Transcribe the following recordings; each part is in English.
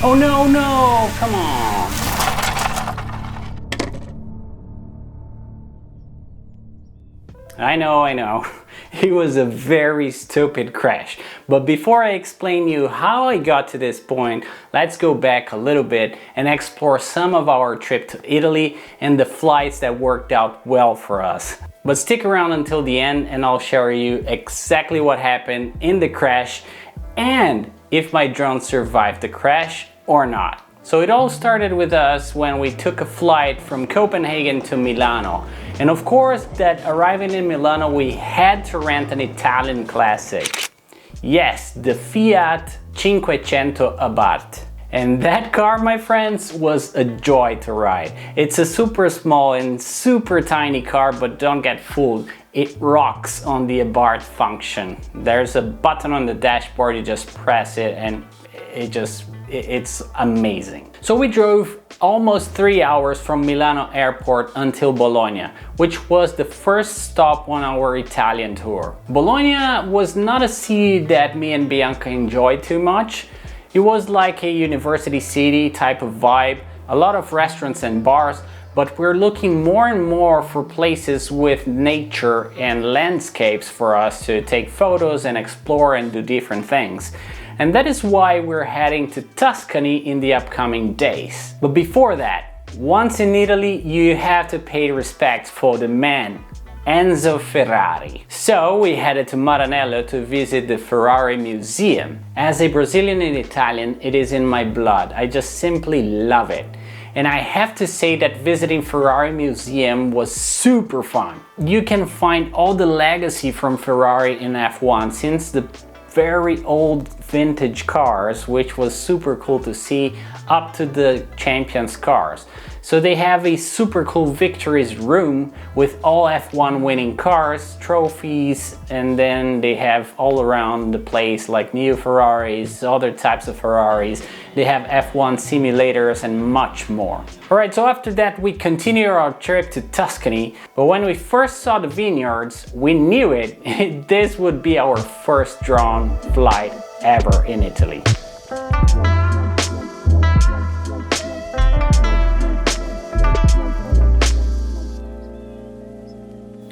Oh no, no, come on. I know. It was a very stupid crash. But before I explain you how I got to this point, let's go back a little bit and explore some of our trip to Italy and the flights that worked out well for us. But stick around until the end and I'll show you exactly what happened in the crash and if my drone survived the crash or not. So it all started with us when we took a flight from Copenhagen to Milano. And of course, that arriving in Milano, we had to rent an Italian classic. Yes, the Fiat 500 Abarth. And that car, my friends, was a joy to ride. It's a super small and super tiny car, but don't get fooled. It rocks on the Abarth function. There's a button on the dashboard, you just press it and it's amazing. So we drove almost 3 hours from Milano airport until Bologna, which was the first stop on our Italian tour. Bologna was not a city that me and Bianca enjoyed too much. It was like a university city type of vibe, a lot of restaurants and bars, but we're looking more and more for places with nature and landscapes for us to take photos and explore and do different things. And that is why we're heading to Tuscany in the upcoming days. But before that, once in Italy, you have to pay respect for the man, Enzo Ferrari. So we headed to Maranello to visit the Ferrari Museum. As a Brazilian and Italian, it is in my blood. I just simply love it. And I have to say that visiting Ferrari Museum was super fun. You can find all the legacy from Ferrari in F1 since the very old vintage cars, which was super cool to see, up to the champions cars. So they have a super cool victories room with all F1 winning cars, trophies, and then they have all around the place like new Ferraris, other types of Ferraris. They have F1 simulators and much more. Alright, so after that we continue our trip to Tuscany, but when we first saw the vineyards, we knew it. This would be our first drone flight ever in Italy.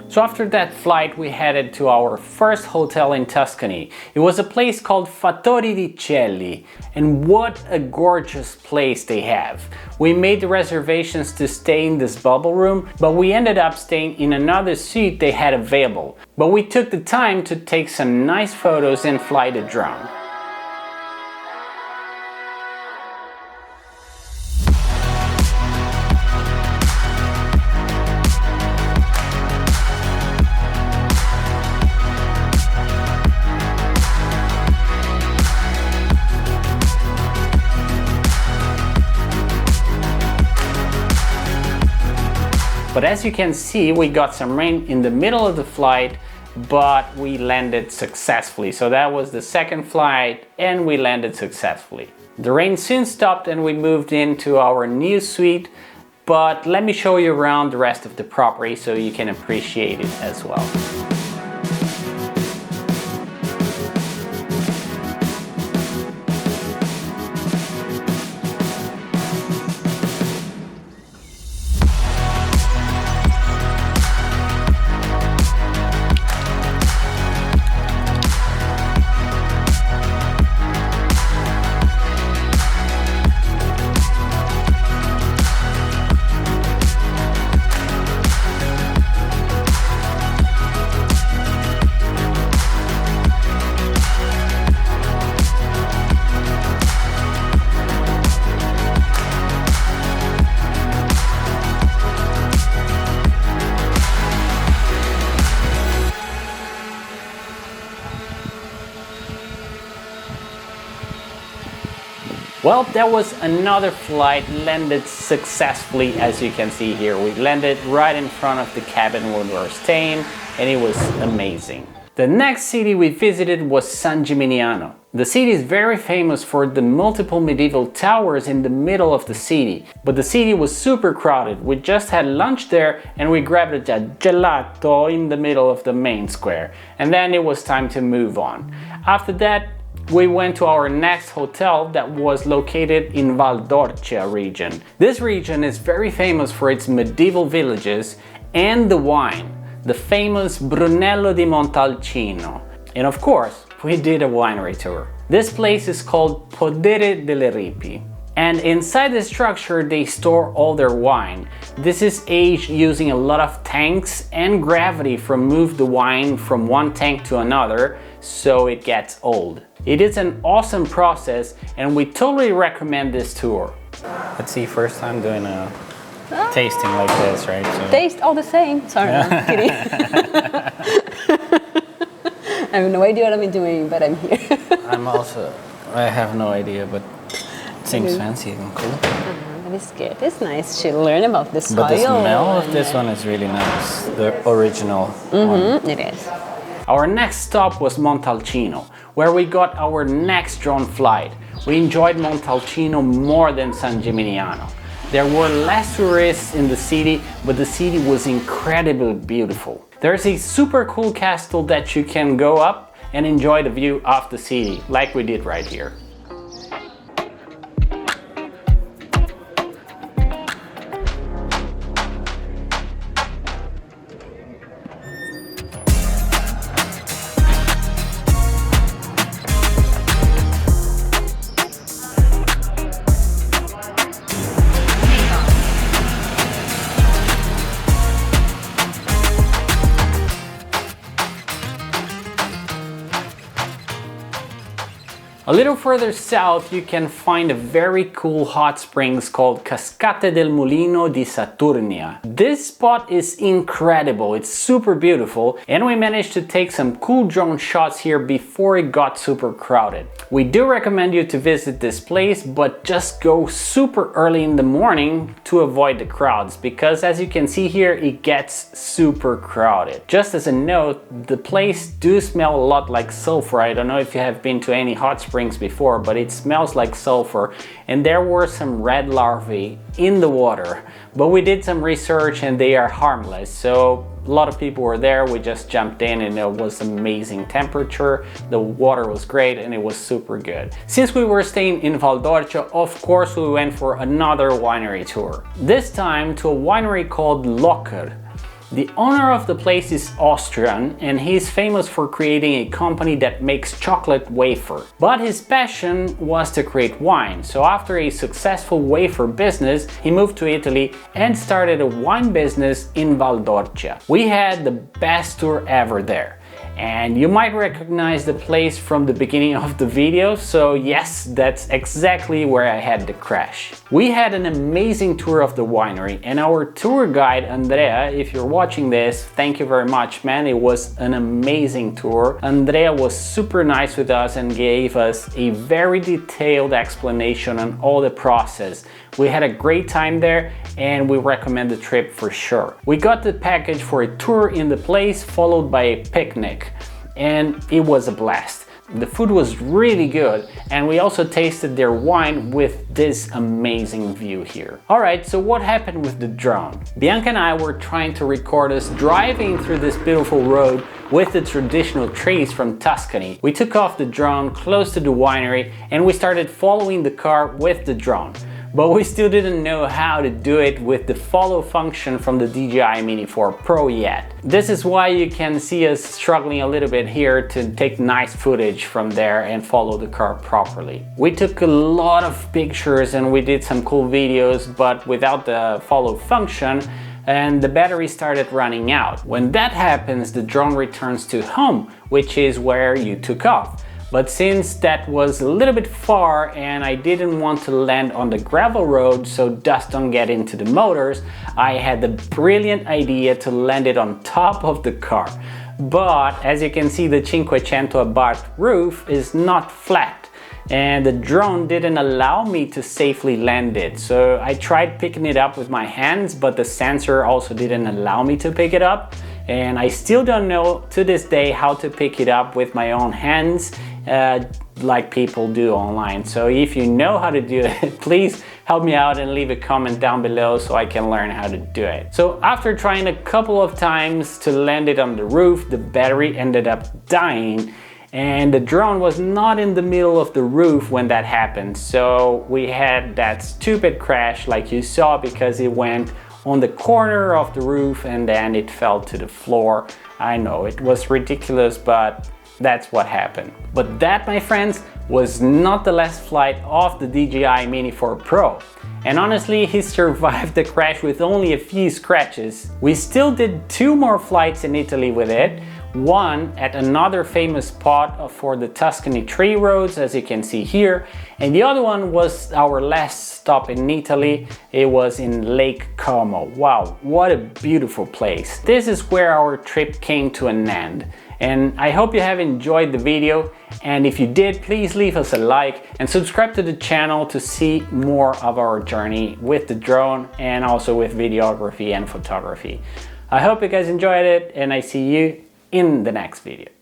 So after that flight, we headed to our first hotel in Tuscany. It was a place called Fattori di Celli, and what a gorgeous place they have. We made the reservations to stay in this bubble room, but we ended up staying in another suite they had available. But we took the time to take some nice photos and fly the drone. But as you can see, we got some rain in the middle of the flight, but we landed successfully. So that was the second flight and we landed successfully. The rain soon stopped and we moved into our new suite, but let me show you around the rest of the property so you can appreciate it as well. Well, that was another flight, landed successfully, as you can see here. We landed right in front of the cabin where we were staying, and it was amazing. The next city we visited was San Gimignano. The city is very famous for the multiple medieval towers in the middle of the city, but the city was super crowded. We just had lunch there and we grabbed a gelato in the middle of the main square, and then it was time to move on. After that, we went to our next hotel that was located in Val d'Orcia region. This region is very famous for its medieval villages and the wine, the famous Brunello di Montalcino. And of course, we did a winery tour. This place is called Podere delle Ripi. And inside the structure, they store all their wine. This is aged using a lot of tanks and gravity to move the wine from one tank to another, so it gets old. It is an awesome process, and we totally recommend this tour. Let's see, first time doing a tasting like this, right? So. Taste all the same. Sorry, I'm kidding. I have no idea what I'm doing, but I'm here. I have no idea, but it seems fancy and cool. That is good. It's nice to learn about the soil. But the smell of this one is really nice. The original one. It is. Our next stop was Montalcino, where we got our next drone flight. We enjoyed Montalcino more than San Gimignano. There were less tourists in the city, but the city was incredibly beautiful. There's a super cool castle that you can go up and enjoy the view of the city, like we did right here. A little further south, you can find a very cool hot springs called Cascate del Mulino di Saturnia. This spot is incredible, it's super beautiful, and we managed to take some cool drone shots here before it got super crowded. We do recommend you to visit this place, but just go super early in the morning to avoid the crowds, because as you can see here, it gets super crowded. Just as a note, the place do smell a lot like sulfur. I don't know if you have been to any hot springs before, but it smells like sulfur, and there were some red larvae in the water, but we did some research and they are harmless, so a lot of people were there. We just jumped in and it was amazing temperature, the water was great, and it was super good. Since we were staying in Val d'Orcia, of course we went for another winery tour, this time to a winery called Locker. The owner of the place is Austrian, and he's famous for creating a company that makes chocolate wafer. But his passion was to create wine, so after a successful wafer business, he moved to Italy and started a wine business in Val d'Orcia. We had the best tour ever there. And you might recognize the place from the beginning of the video, so yes, that's exactly where I had the crash. We had an amazing tour of the winery, and our tour guide Andrea, if you're watching this, thank you very much, man. It was an amazing tour. Andrea was super nice with us and gave us a very detailed explanation on all the process. We had a great time there, and we recommend the trip for sure. We got the package for a tour in the place, followed by a picnic, and it was a blast. The food was really good, and we also tasted their wine with this amazing view here. Alright, so what happened with the drone? Bianca and I were trying to record us driving through this beautiful road with the traditional trees from Tuscany. We took off the drone close to the winery and we started following the car with the drone. But we still didn't know how to do it with the follow function from the DJI Mini 4 Pro yet. This is why you can see us struggling a little bit here to take nice footage from there and follow the car properly. We took a lot of pictures and we did some cool videos, but without the follow function, and the battery started running out. When that happens, the drone returns to home, which is where you took off. But since that was a little bit far and I didn't want to land on the gravel road so dust don't get into the motors, I had the brilliant idea to land it on top of the car. But as you can see, the 500 Abarth roof is not flat, and the drone didn't allow me to safely land it. So I tried picking it up with my hands, but the sensor also didn't allow me to pick it up. And I still don't know to this day how to pick it up with my own hands like people do online. So if you know how to do it, please help me out and leave a comment down below so I can learn how to do it. So after trying a couple of times to land it on the roof, the battery ended up dying, and the drone was not in the middle of the roof when that happened. So we had that stupid crash like you saw, because it went on the corner of the roof and then it fell to the floor. I know it was ridiculous, but that's what happened. But that, my friends, was not the last flight of the DJI Mini 4 Pro. And honestly, he survived the crash with only a few scratches. We still did 2 more flights in Italy with it. One at another famous spot for the Tuscany tree roads, as you can see here. And the other one was our last stop in Italy. It was in Lake Como. Wow, what a beautiful place. This is where our trip came to an end. And I hope you have enjoyed the video, and if you did, please leave us a like and subscribe to the channel to see more of our journey with the drone and also with videography and photography. I hope you guys enjoyed it, and I see you in the next video.